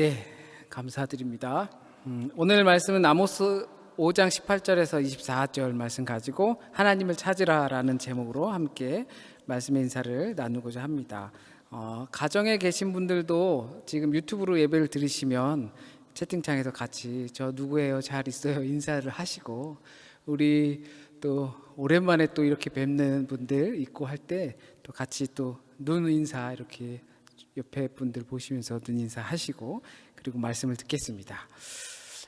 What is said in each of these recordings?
네, 감사드립니다. 오늘 말씀은 아모스 5장 18절에서 24절 말씀 가지고 하나님을 찾으라라는 제목으로 함께 말씀의 인사를 나누고자 합니다. 가정에 계신 분들도 지금 유튜브로 예배를 들으시면 채팅창에서 같이 저 누구예요? 잘 있어요? 인사를 하시고, 우리 또 오랜만에 또 이렇게 뵙는 분들 있고 할 때 또 같이 또 눈 인사 이렇게 옆에 분들 보시면서 눈 인사하시고 그리고 말씀을 듣겠습니다.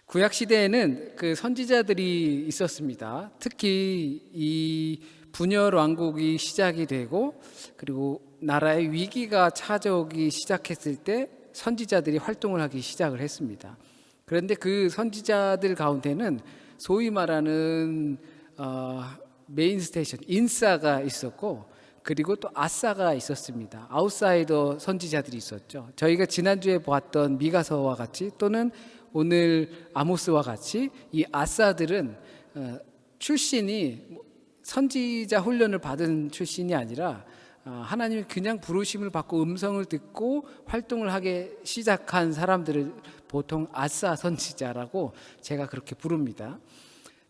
구약 시대에는 그 선지자들이 있었습니다. 특히 이 분열 왕국이 시작이 되고 그리고 나라의 위기가 찾아오기 시작했을 때 선지자들이 활동을 하기 시작을 했습니다. 그런데 그 선지자들 가운데는 소위 말하는 메인 스테이션 인싸가 있었고, 그리고 또 아싸가 있었습니다. 아웃사이더 선지자들이 있었죠. 저희가 지난주에 보았던 미가서와 같이 또는 오늘 아모스와 같이 이 아싸들은 출신이 선지자 훈련을 받은 출신이 아니라 하나님이 그냥 부르심을 받고 음성을 듣고 활동을 하기 시작한 사람들을 보통 아싸 선지자라고 제가 그렇게 부릅니다.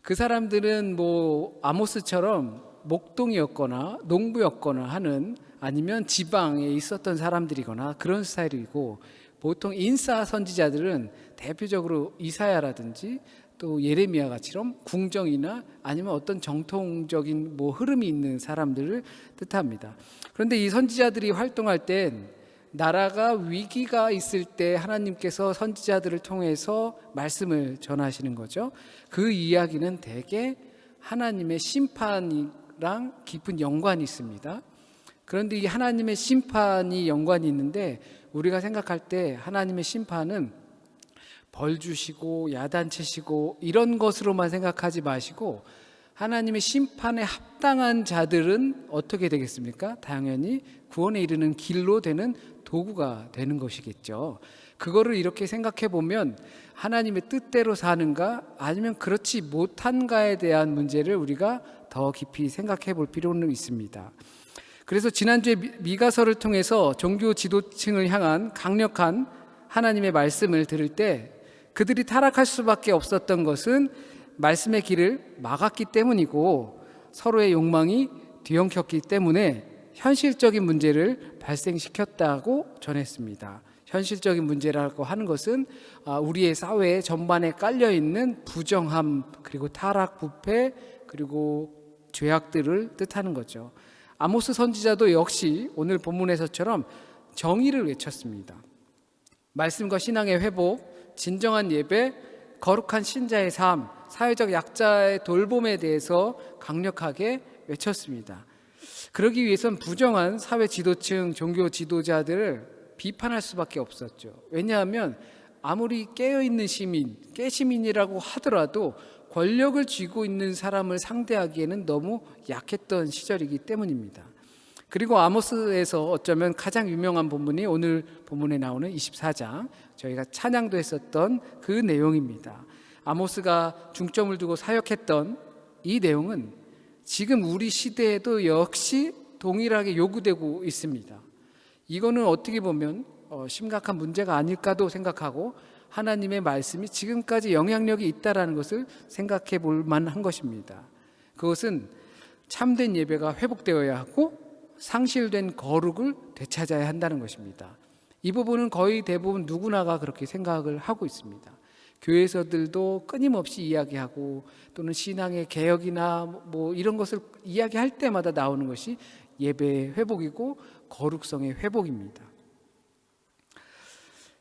그 사람들은 뭐 아모스처럼 목동이었거나 농부였거나 하는, 아니면 지방에 있었던 사람들이거나 그런 스타일이고, 보통 인싸 선지자들은 대표적으로 이사야라든지 또 예레미야 같이처럼 궁정이나 아니면 어떤 정통적인 뭐 흐름이 있는 사람들을 뜻합니다. 그런데 이 선지자들이 활동할 땐 나라가 위기가 있을 때 하나님께서 선지자들을 통해서 말씀을 전하시는 거죠. 그 이야기는 대개 하나님의 심판이랑 깊은 연관이 있습니다. 그런데 이 하나님의 심판이 연관이 있는데, 우리가 생각할 때 하나님의 심판은 벌 주시고 야단치시고 이런 것으로만 생각하지 마시고, 하나님의 심판에 합당한 자들은 어떻게 되겠습니까? 당연히 구원에 이르는 길로 되는 도구가 되는 것이겠죠. 그거를 이렇게 생각해 보면 하나님의 뜻대로 사는가 아니면 그렇지 못한가에 대한 문제를 우리가 더 깊이 생각해 볼 필요는 있습니다. 그래서 지난주에 미가서를 통해서 종교 지도층을 향한 강력한 하나님의 말씀을 들을 때 그들이 타락할 수밖에 없었던 것은 말씀의 길을 막았기 때문이고, 서로의 욕망이 뒤엉켰기 때문에 현실적인 문제를 발생시켰다고 전했습니다. 현실적인 문제라고 하는 것은 우리의 사회 전반에 깔려있는 부정함, 그리고 타락, 부패, 그리고 죄악들을 뜻하는 거죠. 아모스 선지자도 역시 오늘 본문에서처럼 정의를 외쳤습니다. 말씀과 신앙의 회복, 진정한 예배, 거룩한 신자의 삶, 사회적 약자의 돌봄에 대해서 강력하게 외쳤습니다. 그러기 위해선 부정한 사회 지도층, 종교 지도자들을 비판할 수밖에 없었죠. 왜냐하면 아무리 깨어있는 시민, 깨시민이라고 하더라도 권력을 쥐고 있는 사람을 상대하기에는 너무 약했던 시절이기 때문입니다. 그리고 아모스에서 어쩌면 가장 유명한 본문이 오늘 본문에 나오는 24장, 저희가 찬양도 했었던 그 내용입니다. 아모스가 중점을 두고 사역했던 이 내용은 지금 우리 시대에도 역시 동일하게 요구되고 있습니다. 이거는 어떻게 보면 심각한 문제가 아닐까도 생각하고, 하나님의 말씀이 지금까지 영향력이 있다라는 것을 생각해 볼 만한 것입니다. 그것은 참된 예배가 회복되어야 하고 상실된 거룩을 되찾아야 한다는 것입니다. 이 부분은 거의 대부분 누구나가 그렇게 생각을 하고 있습니다. 교회에서들도 끊임없이 이야기하고, 또는 신앙의 개혁이나 뭐 이런 것을 이야기할 때마다 나오는 것이 예배의 회복이고 거룩성의 회복입니다.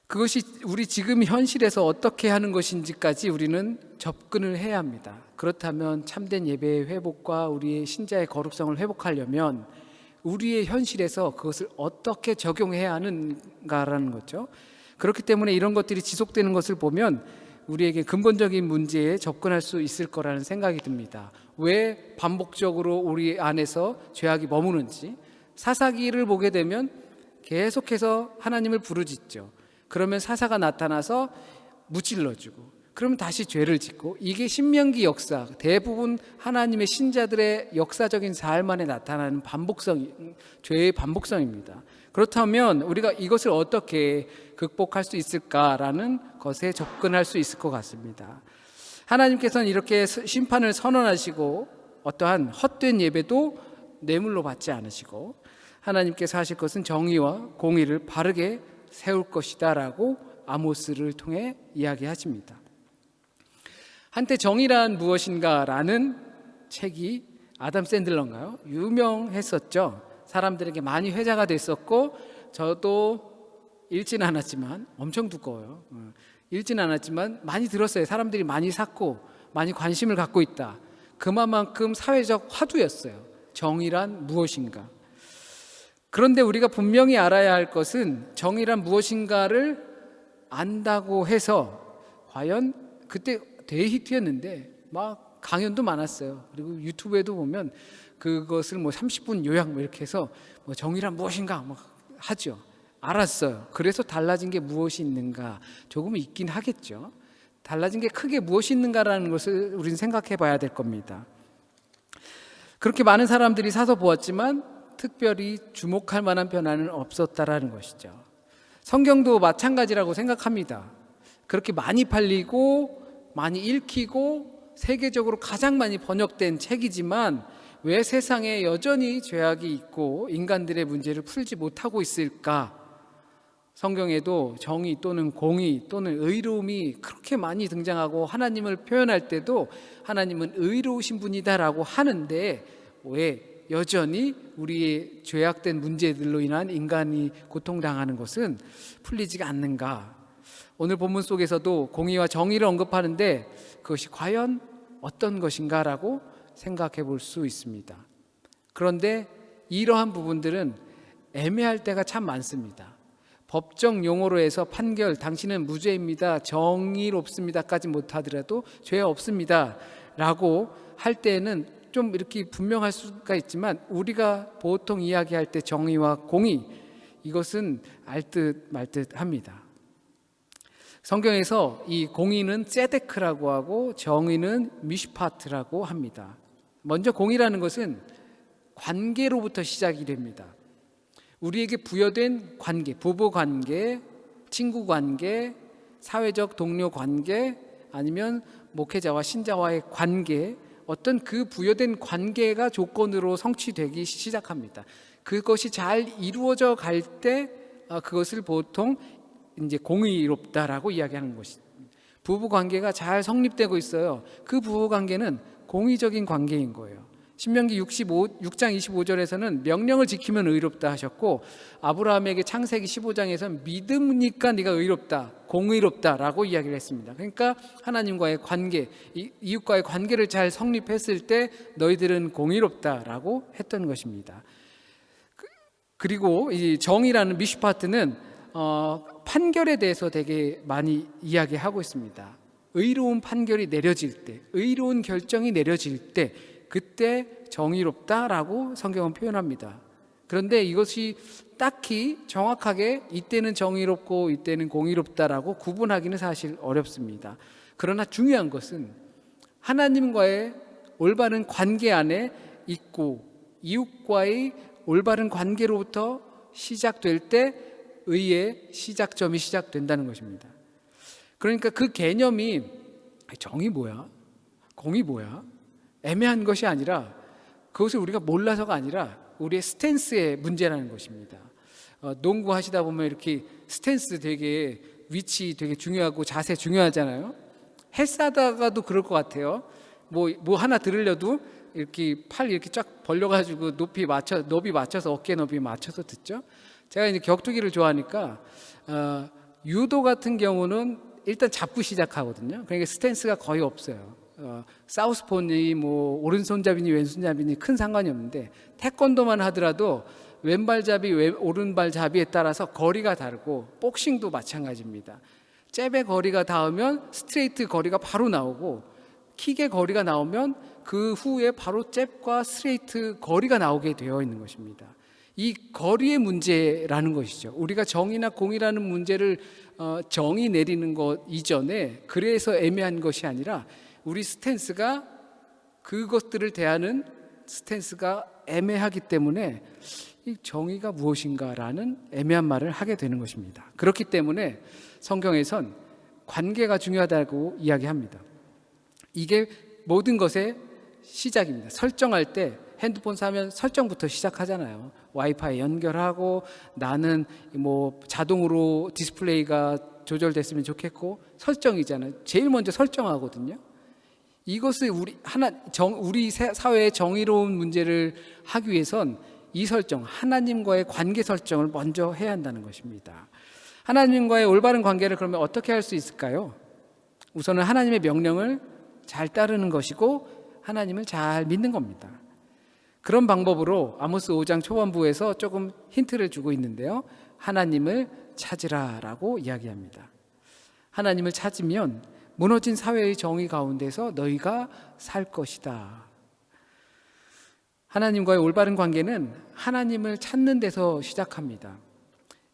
그것이 우리 지금 현실에서 어떻게 하는 것인지까지 우리는 접근을 해야 합니다. 그렇다면 참된 예배의 회복과 우리의 신자의 거룩성을 회복하려면 우리의 현실에서 그것을 어떻게 적용해야 하는가라는 거죠. 그렇기 때문에 이런 것들이 지속되는 것을 보면 우리에게 근본적인 문제에 접근할 수 있을 거라는 생각이 듭니다. 왜 반복적으로 우리 안에서 죄악이 머무는지, 사사기를 보게 되면 계속해서 하나님을 부르짖죠. 그러면 사사가 나타나서 무찔러주고, 그러면 다시 죄를 짓고, 이게 신명기 역사, 대부분 하나님의 신자들의 역사적인 삶 안에 나타나는 죄의 반복성입니다. 그렇다면 우리가 이것을 어떻게 극복할 수 있을까라는 것에 접근할 수 있을 것 같습니다. 하나님께서는 이렇게 심판을 선언하시고 어떠한 헛된 예배도 뇌물로 받지 않으시고 하나님께서 하실 것은 정의와 공의를 바르게 세울 것이다 라고 아모스를 통해 이야기하십니다. 한때 정의란 무엇인가 라는 책이 아담 샌들러인가요? 유명했었죠. 사람들에게 많이 회자가 됐었고 저도 읽지는 않았지만 엄청 두꺼워요. 읽지는 않았지만 많이 들었어요. 사람들이 많이 샀고 많이 관심을 갖고 있다. 그만큼 사회적 화두였어요. 정의란 무엇인가. 그런데 우리가 분명히 알아야 할 것은 정의란 무엇인가를 안다고 해서 과연 그때 대히트였는데 막 강연도 많았어요. 그리고 유튜브에도 보면 그것을 30분 요약 이렇게 해서 정의란 무엇인가 하죠. 알았어요. 그래서 달라진 게 무엇이 있는가 조금 있긴 하겠죠. 달라진 게 크게 무엇이 있는가라는 것을 우리는 생각해 봐야 될 겁니다. 그렇게 많은 사람들이 사서 보았지만 특별히 주목할 만한 변화는 없었다라는 것이죠. 성경도 마찬가지라고 생각합니다. 그렇게 많이 팔리고 많이 읽히고 세계적으로 가장 많이 번역된 책이지만 왜 세상에 여전히 죄악이 있고 인간들의 문제를 풀지 못하고 있을까? 성경에도 정의 또는 공의 또는 의로움이 그렇게 많이 등장하고 하나님을 표현할 때도 하나님은 의로우신 분이다라고 하는데 왜 여전히 우리의 죄악된 문제들로 인한 인간이 고통당하는 것은 풀리지가 않는가? 오늘 본문 속에서도 공의와 정의를 언급하는데 그것이 과연 어떤 것인가라고 생각해 볼 수 있습니다. 그런데 이러한 부분들은 애매할 때가 참 많습니다. 법정 용어로 해서 판결, 당신은 무죄입니다, 정의롭습니다까지 못하더라도 죄 없습니다 라고 할 때는 좀 이렇게 분명할 수가 있지만 우리가 보통 이야기할 때 정의와 공의, 이것은 알듯 말듯 합니다. 성경에서 이 공의는 ጼ데크라고 하고 정의는 미슈파트라고 합니다. 먼저 공의라는 것은 관계로부터 시작이 됩니다. 우리에게 부여된 관계, 부부 관계, 친구 관계, 사회적 동료 관계, 아니면 목회자와 신자와의 관계, 어떤 그 부여된 관계가 조건으로 성취되기 시작합니다. 그것이 잘 이루어져 갈 때 그것을 보통 이제 공의롭다라고 이야기하는 것입니다. 부부 관계가 잘 성립되고 있어요. 그 부부 관계는 공의적인 관계인 거예요. 신명기 6장 25절에서는 명령을 지키면 의롭다 하셨고 아브라함에게 창세기 15장에서는 믿음이니까 네가 의롭다, 공의롭다라고 이야기를 했습니다. 그러니까 하나님과의 관계, 이웃과의 관계를 잘 성립했을 때 너희들은 공의롭다라고 했던 것입니다. 그리고 이 정의라는 미슈파트는 판결에 대해서 되게 많이 이야기하고 있습니다. 의로운 판결이 내려질 때, 의로운 결정이 내려질 때 그때 정의롭다라고 성경은 표현합니다. 그런데 이것이 딱히 정확하게 이때는 정의롭고 이때는 공의롭다라고 구분하기는 사실 어렵습니다. 그러나 중요한 것은 하나님과의 올바른 관계 안에 있고 이웃과의 올바른 관계로부터 시작될 때 의의 시작점이 시작된다는 것입니다. 그러니까 그 개념이 정의 뭐야? 공의 뭐야? 애매한 것이 아니라 그것을 우리가 몰라서가 아니라 우리의 스탠스의 문제라는 것입니다. 농구 하시다 보면 이렇게 스탠스 되게 위치 되게 중요하고 자세 중요하잖아요. 헬스하다가도 그럴 것 같아요. 뭐 하나 들으려도 이렇게 팔 이렇게 쫙 벌려가지고 너비 맞춰서 어깨 너비 맞춰서 듣죠. 제가 이제 격투기를 좋아하니까 유도 같은 경우는 일단 잡고 시작하거든요. 그러니까 스탠스가 거의 없어요. 사우스포니 오른손잡이니 왼손잡이니 큰 상관이 없는데 태권도만 하더라도 왼발잡이 오른발잡이에 따라서 거리가 다르고 복싱도 마찬가지입니다. 잽의 거리가 닿으면 스트레이트 거리가 바로 나오고 킥의 거리가 나오면 그 후에 바로 잽과 스트레이트 거리가 나오게 되어 있는 것입니다. 이 거리의 문제라는 것이죠. 우리가 정의나 공의라는 문제를 정의 내리는 것 이전에 그래서 애매한 것이 아니라 우리 스탠스가 그것들을 대하는 스탠스가 애매하기 때문에 이 정의가 무엇인가라는 애매한 말을 하게 되는 것입니다. 그렇기 때문에 성경에선 관계가 중요하다고 이야기합니다. 이게 모든 것의 시작입니다. 설정할 때 핸드폰 사면 설정부터 시작하잖아요. 와이파이 연결하고 나는 뭐 자동으로 디스플레이가 조절됐으면 좋겠고 설정이잖아요. 제일 먼저 설정하거든요. 이것을 우리 사회의 정의로운 문제를 하기 위해선 이 설정, 하나님과의 관계 설정을 먼저 해야 한다는 것입니다. 하나님과의 올바른 관계를 그러면 어떻게 할 수 있을까요? 우선은 하나님의 명령을 잘 따르는 것이고 하나님을 잘 믿는 겁니다. 그런 방법으로 아모스 5장 초반부에서 조금 힌트를 주고 있는데요. 하나님을 찾으라라고 이야기합니다. 하나님을 찾으면 무너진 사회의 정의 가운데서 너희가 살 것이다. 하나님과의 올바른 관계는 하나님을 찾는 데서 시작합니다.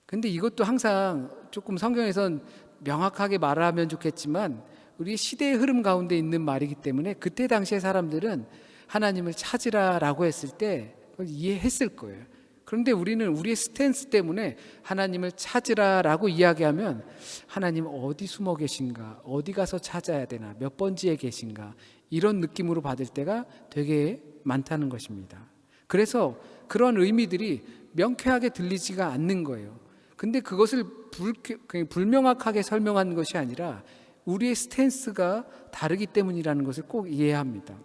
근데 이것도 항상 조금 성경에선 명확하게 말하면 좋겠지만 우리 시대의 흐름 가운데 있는 말이기 때문에 그때 당시의 사람들은 하나님을 찾으라라고 했을 때 그걸 이해했을 거예요. 그런데 우리는 우리의 스탠스 때문에 하나님을 찾으라라고 이야기하면 하나님 어디 숨어 계신가, 어디 가서 찾아야 되나, 몇 번지에 계신가 이런 느낌으로 받을 때가 되게 많다는 것입니다. 그래서 그런 의미들이 명쾌하게 들리지가 않는 거예요. 근데 그것을 불명확하게 설명하는 것이 아니라 우리의 스탠스가 다르기 때문이라는 것을 꼭 이해해야 합니다.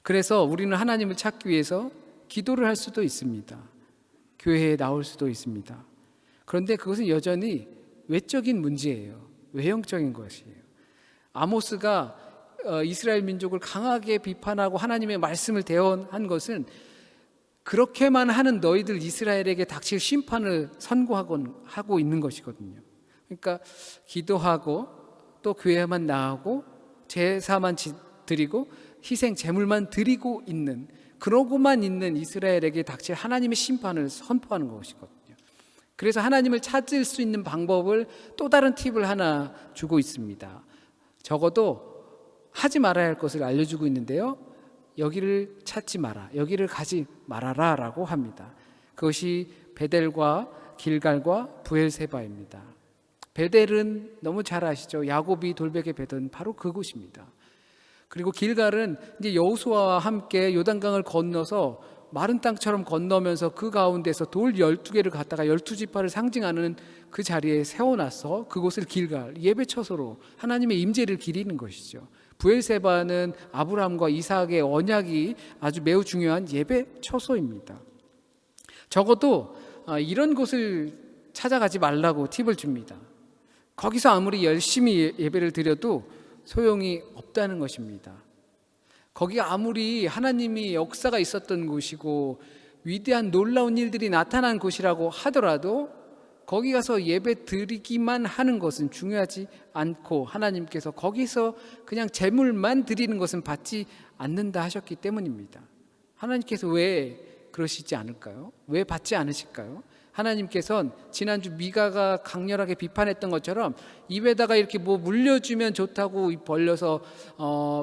그래서 우리는 하나님을 찾기 위해서 기도를 할 수도 있습니다. 교회에 나올 수도 있습니다. 그런데 그것은 여전히 외적인 문제예요. 외형적인 것이에요. 아모스가 이스라엘 민족을 강하게 비판하고 하나님의 말씀을 대언한 것은 그렇게만 하는 너희들 이스라엘에게 닥칠 심판을 선고하고 있는 것이거든요. 그러니까 기도하고 또 교회만 나가고 제사만 드리고 희생 제물만 드리고 있는, 그러고만 있는 이스라엘에게 닥칠 하나님의 심판을 선포하는 것이거든요. 그래서 하나님을 찾을 수 있는 방법을 또 다른 팁을 하나 주고 있습니다. 적어도 하지 말아야 할 것을 알려주고 있는데요. 여기를 찾지 마라, 여기를 가지 말아라 라고 합니다. 그것이 베델과 길갈과 브엘세바입니다. 베델은 너무 잘 아시죠? 야곱이 돌베개 베던 바로 그곳입니다. 그리고 길갈은 이제 여호수아와 함께 요단강을 건너서 마른 땅처럼 건너면서 그 가운데서 돌 12개를 갖다가 12지파를 상징하는 그 자리에 세워놔서 그곳을 길갈, 예배 처소로 하나님의 임재를 기리는 것이죠. 브엘세바는 아브라함과 이삭의 언약이 아주 매우 중요한 예배 처소입니다. 적어도 이런 곳을 찾아가지 말라고 팁을 줍니다. 거기서 아무리 열심히 예배를 드려도 소용이 없다는 것입니다. 거기가 아무리 하나님이 역사가 있었던 곳이고 위대한 놀라운 일들이 나타난 곳이라고 하더라도 거기 가서 예배 드리기만 하는 것은 중요하지 않고 하나님께서 거기서 그냥 제물만 드리는 것은 받지 않는다 하셨기 때문입니다. 하나님께서 왜 그러시지 않을까요? 왜 받지 않으실까요? 하나님께서는 지난주 미가가 강렬하게 비판했던 것처럼 입에다가 이렇게 뭐 물려주면 좋다고 입 벌려서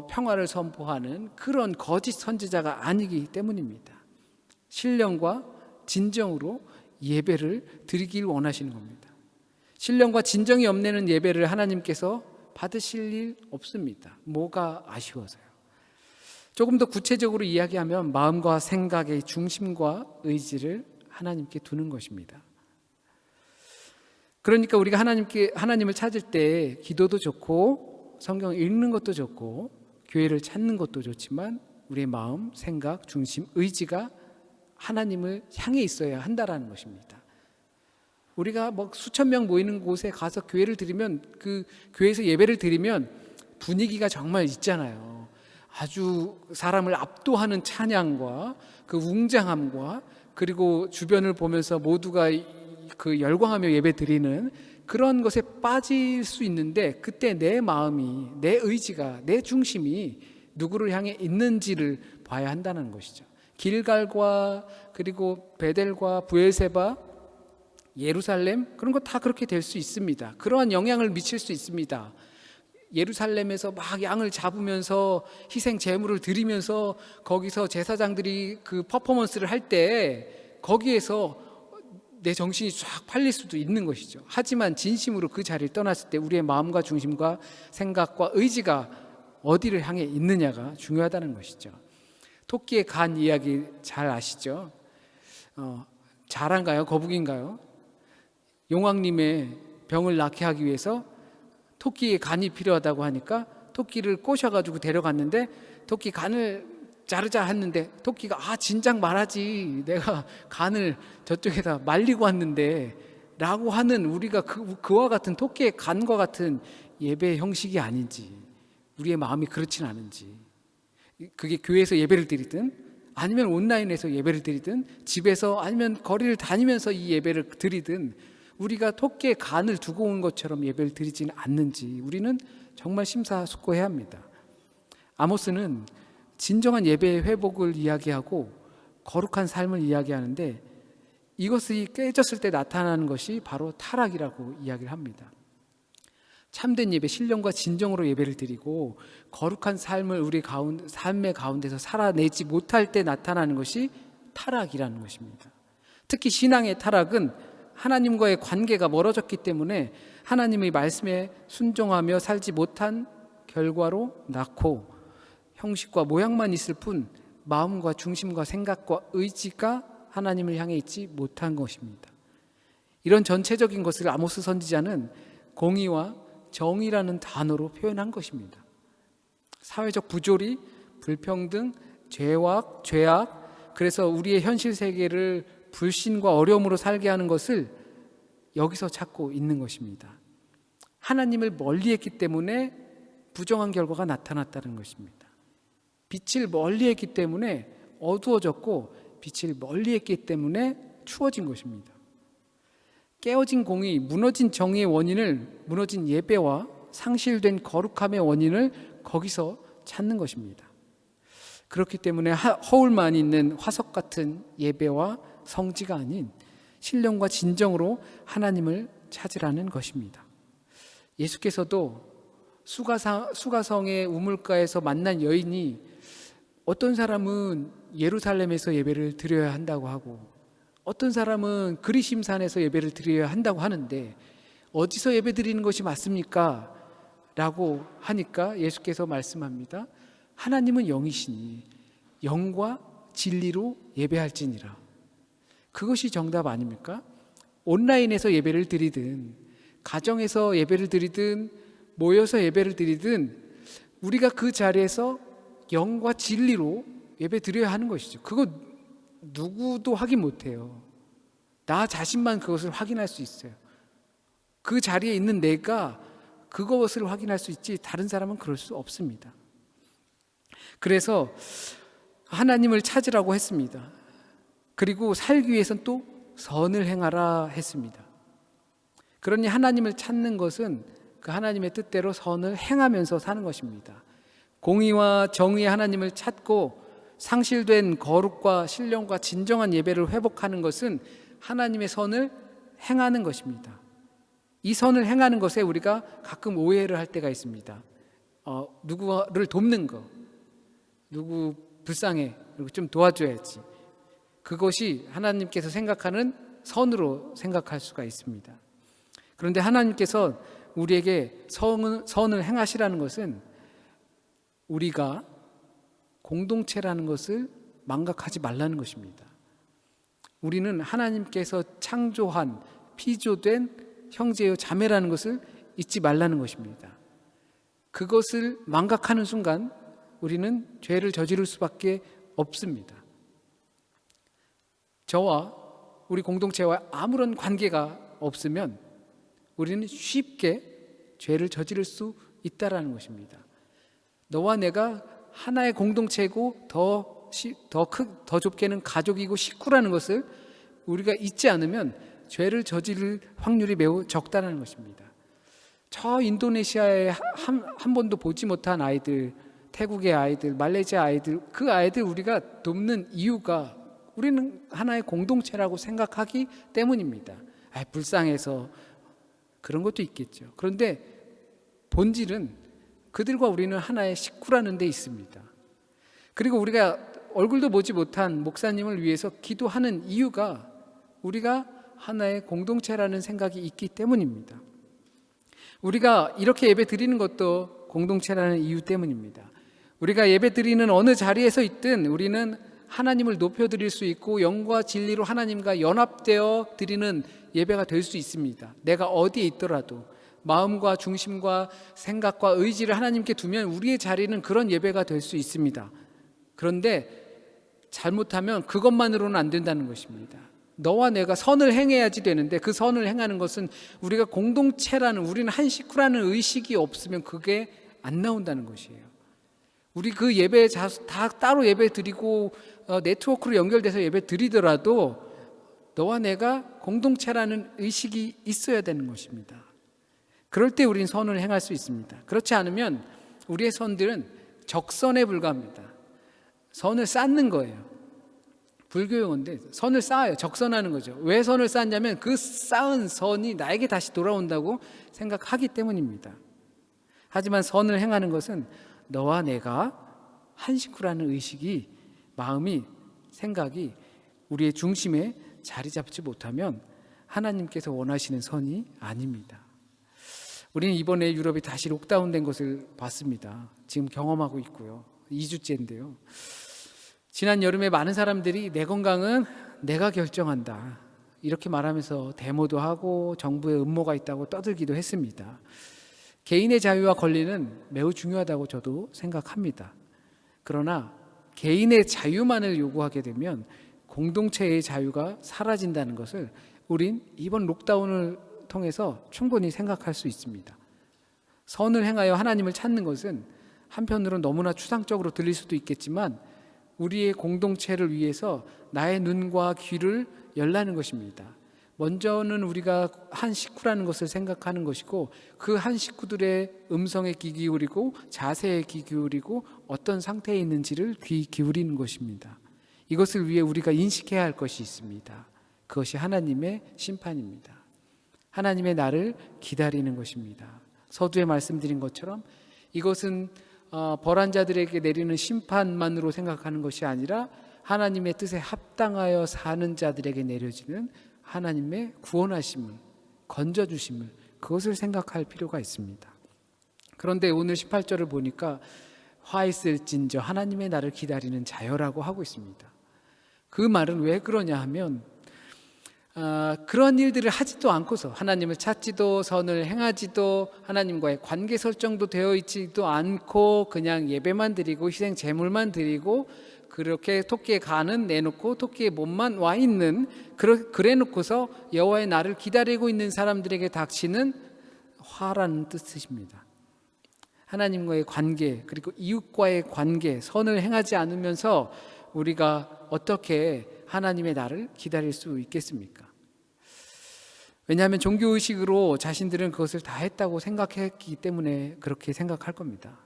평화를 선포하는 그런 거짓 선지자가 아니기 때문입니다. 신령과 진정으로 예배를 드리길 원하시는 겁니다. 신령과 진정이 없는 예배를 하나님께서 받으실 일 없습니다. 뭐가 아쉬워서요. 조금 더 구체적으로 이야기하면 마음과 생각의 중심과 의지를 하나님께 두는 것입니다. 그러니까 우리가 하나님을 찾을 때 기도도 좋고 성경 읽는 것도 좋고 교회를 찾는 것도 좋지만 우리의 마음, 생각, 중심, 의지가 하나님을 향해 있어야 한다라는 것입니다. 우리가 뭐 수천 명 모이는 곳에 가서 교회를 드리면 그 교회에서 예배를 드리면 분위기가 정말 있잖아요. 아주 사람을 압도하는 찬양과 그 웅장함과 그리고 주변을 보면서 모두가 그 열광하며 예배 드리는 그런 것에 빠질 수 있는데 그때 내 마음이, 내 의지가, 내 중심이 누구를 향해 있는지를 봐야 한다는 것이죠. 길갈과 그리고 베델과 브엘세바, 예루살렘 그런 거 다 그렇게 될 수 있습니다. 그러한 영향을 미칠 수 있습니다. 예루살렘에서 막 양을 잡으면서 희생 제물을 드리면서 거기서 제사장들이 그 퍼포먼스를 할 때 거기에서 내 정신이 쫙 팔릴 수도 있는 것이죠. 하지만 진심으로 그 자리를 떠났을 때 우리의 마음과 중심과 생각과 의지가 어디를 향해 있느냐가 중요하다는 것이죠. 토끼의 간 이야기 잘 아시죠? 자란가요? 거북인가요? 용왕님의 병을 낫게 하기 위해서 토끼의 간이 필요하다고 하니까 토끼를 꼬셔가지고 데려갔는데 토끼 간을 자르자 했는데 토끼가 진작 말하지, 내가 간을 저쪽에다 말리고 왔는데 라고 하는, 우리가 그와 같은 토끼의 간과 같은 예배 형식이 아닌지, 우리의 마음이 그렇진 않은지, 그게 교회에서 예배를 드리든 아니면 온라인에서 예배를 드리든 집에서 아니면 거리를 다니면서 이 예배를 드리든 우리가 토끼의 간을 두고 온 것처럼 예배를 드리지는 않는지 우리는 정말 심사숙고해야 합니다. 아모스는 진정한 예배의 회복을 이야기하고 거룩한 삶을 이야기하는데 이것이 깨졌을 때 나타나는 것이 바로 타락이라고 이야기를 합니다. 참된 예배, 신령과 진정으로 예배를 드리고 거룩한 삶을 우리 삶의 가운데서 살아내지 못할 때 나타나는 것이 타락이라는 것입니다. 특히 신앙의 타락은 하나님과의 관계가 멀어졌기 때문에 하나님의 말씀에 순종하며 살지 못한 결과로 낳고 형식과 모양만 있을 뿐 마음과 중심과 생각과 의지가 하나님을 향해 있지 못한 것입니다. 이런 전체적인 것을 아모스 선지자는 공의와 정의라는 단어로 표현한 것입니다. 사회적 부조리, 불평등, 죄악, 그래서 우리의 현실 세계를 불신과 어려움으로 살게 하는 것을 여기서 찾고 있는 것입니다. 하나님을 멀리했기 때문에 부정한 결과가 나타났다는 것입니다. 빛을 멀리했기 때문에 어두워졌고 빛을 멀리했기 때문에 추워진 것입니다. 깨어진 공의, 무너진 정의의 원인을, 무너진 예배와 상실된 거룩함의 원인을 거기서 찾는 것입니다. 그렇기 때문에 허울만 있는 화석 같은 예배와 성지가 아닌 신령과 진정으로 하나님을 찾으라는 것입니다. 예수께서도 수가성의 우물가에서 만난 여인이 어떤 사람은 예루살렘에서 예배를 드려야 한다고 하고 어떤 사람은 그리심산에서 예배를 드려야 한다고 하는데 어디서 예배 드리는 것이 맞습니까? 라고 하니까 예수께서 말씀합니다. 하나님은 영이시니 영과 진리로 예배할지니라. 그것이 정답 아닙니까? 온라인에서 예배를 드리든 가정에서 예배를 드리든 모여서 예배를 드리든 우리가 그 자리에서 영과 진리로 예배 드려야 하는 것이죠. 그거 누구도 확인 못해요. 나 자신만 그것을 확인할 수 있어요. 그 자리에 있는 내가 그것을 확인할 수 있지 다른 사람은 그럴 수 없습니다. 그래서 하나님을 찾으라고 했습니다. 그리고 살기 위해서는 또 선을 행하라 했습니다. 그러니 하나님을 찾는 것은 그 하나님의 뜻대로 선을 행하면서 사는 것입니다. 공의와 정의의 하나님을 찾고 상실된 거룩과 신령과 진정한 예배를 회복하는 것은 하나님의 선을 행하는 것입니다. 이 선을 행하는 것에 우리가 가끔 오해를 할 때가 있습니다. 누구를 돕는 거, 누구 불쌍해, 그리고 좀 도와줘야지. 그것이 하나님께서 생각하는 선으로 생각할 수가 있습니다. 그런데 하나님께서 우리에게 선을 행하시라는 것은 우리가 공동체라는 것을 망각하지 말라는 것입니다. 우리는 하나님께서 창조한 피조된 형제요 자매라는 것을 잊지 말라는 것입니다. 그것을 망각하는 순간 우리는 죄를 저지를 수밖에 없습니다. 저와 우리 공동체와 아무런 관계가 없으면 우리는 쉽게 죄를 저지를 수 있다라는 것입니다. 너와 내가 하나의 공동체고 더 좁게는 가족이고 식구라는 것을 우리가 잊지 않으면 죄를 저지를 확률이 매우 적다는 것입니다. 저 인도네시아에 한 번도 보지 못한 아이들, 태국의 아이들, 말레이시아 아이들, 그 아이들 우리가 돕는 이유가 우리는 하나의 공동체라고 생각하기 때문입니다. 불쌍해서 그런 것도 있겠죠. 그런데 본질은 그들과 우리는 하나의 식구라는 데 있습니다. 그리고 우리가 얼굴도 보지 못한 목사님을 위해서 기도하는 이유가 우리가 하나의 공동체라는 생각이 있기 때문입니다. 우리가 이렇게 예배 드리는 것도 공동체라는 이유 때문입니다. 우리가 예배 드리는 어느 자리에서 있든 우리는 하나님을 높여드릴 수 있고 영과 진리로 하나님과 연합되어 드리는 예배가 될 수 있습니다. 내가 어디에 있더라도 마음과 중심과 생각과 의지를 하나님께 두면 우리의 자리는 그런 예배가 될 수 있습니다. 그런데 잘못하면 그것만으로는 안 된다는 것입니다. 너와 내가 선을 행해야지 되는데 그 선을 행하는 것은 우리가 공동체라는, 우리는 한 식구라는 의식이 없으면 그게 안 나온다는 것이에요. 우리 그 예배 다 따로 예배 드리고 네트워크로 연결돼서 예배 드리더라도 너와 내가 공동체라는 의식이 있어야 되는 것입니다. 그럴 때 우리는 선을 행할 수 있습니다. 그렇지 않으면 우리의 선들은 적선에 불과합니다. 선을 쌓는 거예요. 불교 용어인데 선을 쌓아요. 적선하는 거죠. 왜 선을 쌓냐면 그 쌓은 선이 나에게 다시 돌아온다고 생각하기 때문입니다. 하지만 선을 행하는 것은 너와 내가 한 식구라는 의식이, 마음이, 생각이 우리의 중심에 자리 잡지 못하면 하나님께서 원하시는 선이 아닙니다. 우리는 이번에 유럽이 다시 록다운된 것을 봤습니다. 지금 경험하고 있고요. 2주째인데요. 지난 여름에 많은 사람들이 내 건강은 내가 결정한다 이렇게 말하면서 데모도 하고 정부에 음모가 있다고 떠들기도 했습니다. 개인의 자유와 권리는 매우 중요하다고 저도 생각합니다. 그러나 개인의 자유만을 요구하게 되면 공동체의 자유가 사라진다는 것을 우린 이번 록다운을 통해서 충분히 생각할 수 있습니다. 선을 행하여 하나님을 찾는 것은 한편으로는 너무나 추상적으로 들릴 수도 있겠지만 우리의 공동체를 위해서 나의 눈과 귀를 열라는 것입니다. 먼저는 우리가 한 식구라는 것을 생각하는 것이고 그 한 식구들의 음성에 귀 기울이고 자세에 귀 기울이고 어떤 상태에 있는지를 귀 기울이는 것입니다. 이것을 위해 우리가 인식해야 할 것이 있습니다. 그것이 하나님의 심판입니다. 하나님의 나를 기다리는 것입니다. 서두에 말씀드린 것처럼 이것은 벌한 자들에게 내리는 심판만으로 생각하는 것이 아니라 하나님의 뜻에 합당하여 사는 자들에게 내려지는 하나님의 구원하심을, 건져주심을, 그것을 생각할 필요가 있습니다. 그런데 오늘 18절을 보니까 화 있을진저 하나님의 나를 기다리는 자여라고 하고 있습니다. 그 말은 왜 그러냐 하면 그런 일들을 하지도 않고서 하나님을 찾지도 선을 행하지도 하나님과의 관계 설정도 되어 있지도 않고 그냥 예배만 드리고 희생 제물만 드리고 그렇게 토끼의 간은 내놓고 토끼의 몸만 와 있는 그래 놓고서 여호와의 나를 기다리고 있는 사람들에게 닥치는 화라는 뜻입니다. 하나님과의 관계 그리고 이웃과의 관계 선을 행하지 않으면서 우리가 어떻게 하나님의 나를 기다릴 수 있겠습니까? 왜냐하면 종교의식으로 자신들은 그것을 다 했다고 생각했기 때문에 그렇게 생각할 겁니다.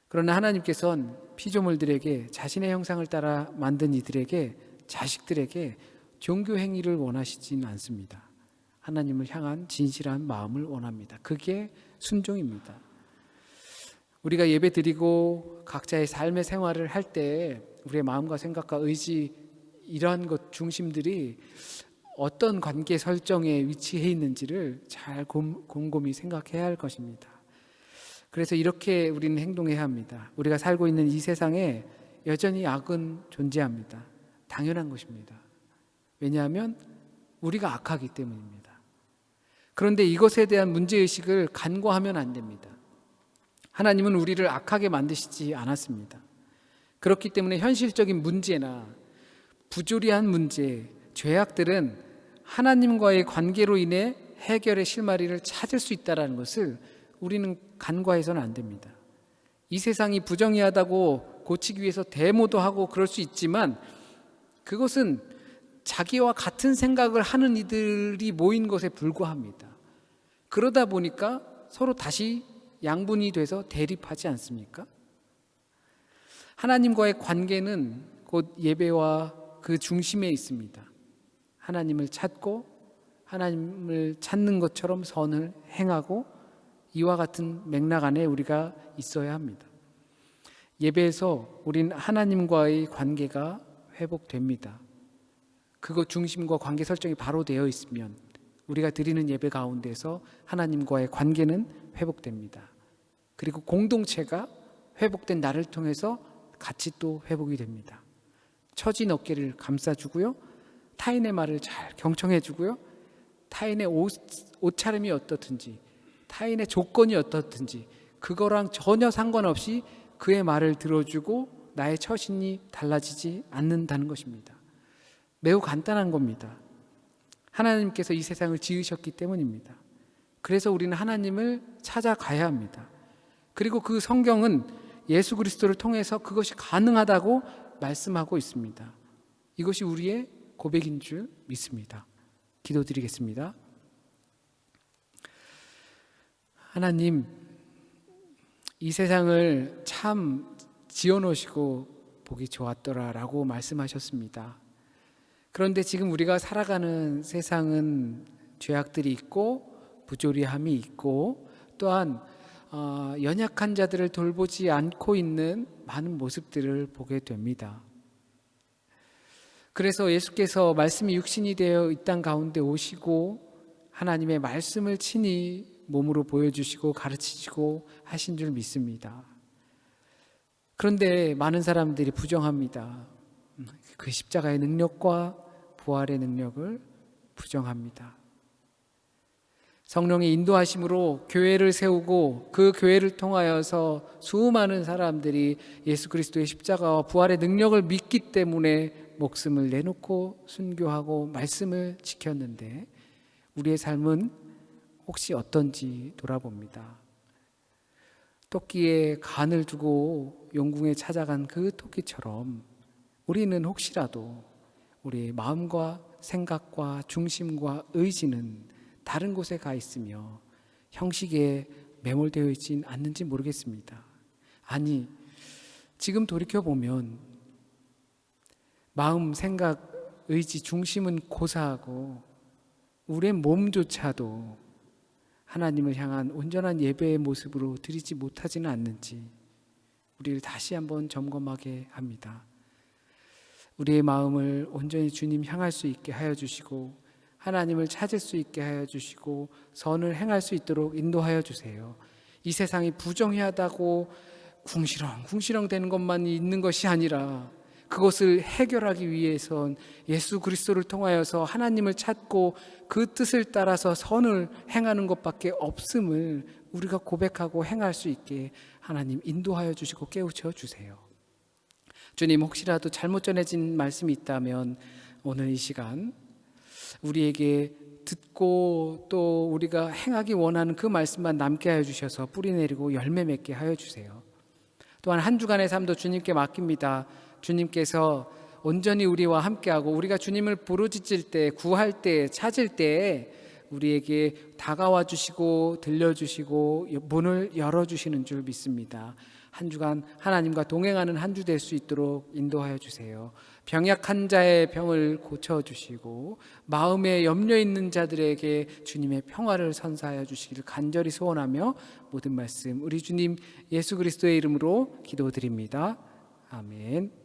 그러나 하나님께서는 피조물들에게 자신의 형상을 따라 만든 이들에게 자식들에게 종교 행위를 원하시진 않습니다. 하나님을 향한 진실한 마음을 원합니다. 그게 순종입니다. 우리가 예배 드리고 각자의 삶의 생활을 할 때 우리의 마음과 생각과 의지 이러한 것 중심들이 어떤 관계 설정에 위치해 있는지를 잘 곰곰이 생각해야 할 것입니다. 그래서 이렇게 우리는 행동해야 합니다. 우리가 살고 있는 이 세상에 여전히 악은 존재합니다. 당연한 것입니다. 왜냐하면 우리가 악하기 때문입니다. 그런데 이것에 대한 문제의식을 간과하면 안 됩니다. 하나님은 우리를 악하게 만드시지 않았습니다. 그렇기 때문에 현실적인 문제나 부조리한 문제, 죄악들은 하나님과의 관계로 인해 해결의 실마리를 찾을 수 있다는 것을 우리는 간과해서는 안 됩니다. 이 세상이 부정의하다고 고치기 위해서 데모도 하고 그럴 수 있지만 그것은 자기와 같은 생각을 하는 이들이 모인 것에 불과합니다. 그러다 보니까 서로 다시 양분이 돼서 대립하지 않습니까? 하나님과의 관계는 곧 예배와 그 중심에 있습니다. 하나님을 찾고 하나님을 찾는 것처럼 선을 행하고 이와 같은 맥락 안에 우리가 있어야 합니다. 예배에서 우린 하나님과의 관계가 회복됩니다. 그거 중심과 관계 설정이 바로 되어 있으면 우리가 드리는 예배 가운데서 하나님과의 관계는 회복됩니다. 그리고 공동체가 회복된 나를 통해서 같이 또 회복이 됩니다. 처진 어깨를 감싸주고요, 타인의 말을 잘 경청해주고요, 타인의 옷차림이 어떻든지, 타인의 조건이 어떻든지 그거랑 전혀 상관없이 그의 말을 들어주고 나의 처신이 달라지지 않는다는 것입니다. 매우 간단한 겁니다. 하나님께서 이 세상을 지으셨기 때문입니다. 그래서 우리는 하나님을 찾아가야 합니다. 그리고 그 성경은 예수 그리스도를 통해서 그것이 가능하다고 말씀하고 있습니다. 이것이 우리의 고백인 줄 믿습니다. 기도드리겠습니다. 하나님, 이 세상을 참 지어놓으시고 보기 좋았더라라고 말씀하셨습니다. 그런데 지금 우리가 살아가는 세상은 죄악들이 있고 부조리함이 있고 또한 연약한 자들을 돌보지 않고 있는 많은 모습들을 보게 됩니다. 그래서 예수께서 말씀이 육신이 되어 이 땅 가운데 오시고 하나님의 말씀을 친히 몸으로 보여주시고 가르치시고 하신 줄 믿습니다. 그런데 많은 사람들이 부정합니다. 그 십자가의 능력과 부활의 능력을 부정합니다. 성령의 인도하심으로 교회를 세우고 그 교회를 통하여서 수많은 사람들이 예수 그리스도의 십자가와 부활의 능력을 믿기 때문에 목숨을 내놓고 순교하고 말씀을 지켰는데 우리의 삶은 혹시 어떤지 돌아봅니다. 토끼의 간을 두고 용궁에 찾아간 그 토끼처럼 우리는 혹시라도 우리의 마음과 생각과 중심과 의지는 다른 곳에 가 있으며 형식에 매몰되어 있진 않는지 모르겠습니다. 아니, 지금 돌이켜보면 마음, 생각, 의지, 중심은 고사하고 우리의 몸조차도 하나님을 향한 온전한 예배의 모습으로 드리지 못하지는 않는지 우리를 다시 한번 점검하게 합니다. 우리의 마음을 온전히 주님 향할 수 있게 하여 주시고 하나님을 찾을 수 있게 하여 주시고 선을 행할 수 있도록 인도하여 주세요. 이 세상이 부정하다고 궁시렁 되는 것만 있는 것이 아니라 그것을 해결하기 위해선 예수 그리스도를 통하여서 하나님을 찾고 그 뜻을 따라서 선을 행하는 것밖에 없음을 우리가 고백하고 행할 수 있게 하나님 인도하여 주시고 깨우쳐 주세요. 주님, 혹시라도 잘못 전해진 말씀이 있다면 오늘 이 시간 우리에게 듣고 또 우리가 행하기 원하는 그 말씀만 남게 하여 주셔서 뿌리 내리고 열매 맺게 하여 주세요. 또한 한 주간의 삶도 주님께 맡깁니다. 주님께서 온전히 우리와 함께하고 우리가 주님을 부르짖을 때, 구할 때, 찾을 때 우리에게 다가와 주시고 들려주시고 문을 열어주시는 줄 믿습니다. 한 주간 하나님과 동행하는 한 주 될 수 있도록 인도하여 주세요. 병약한 자의 병을 고쳐주시고 마음에 염려 있는 자들에게 주님의 평화를 선사하여 주시기를 간절히 소원하며 모든 말씀 우리 주님 예수 그리스도의 이름으로 기도드립니다. 아멘.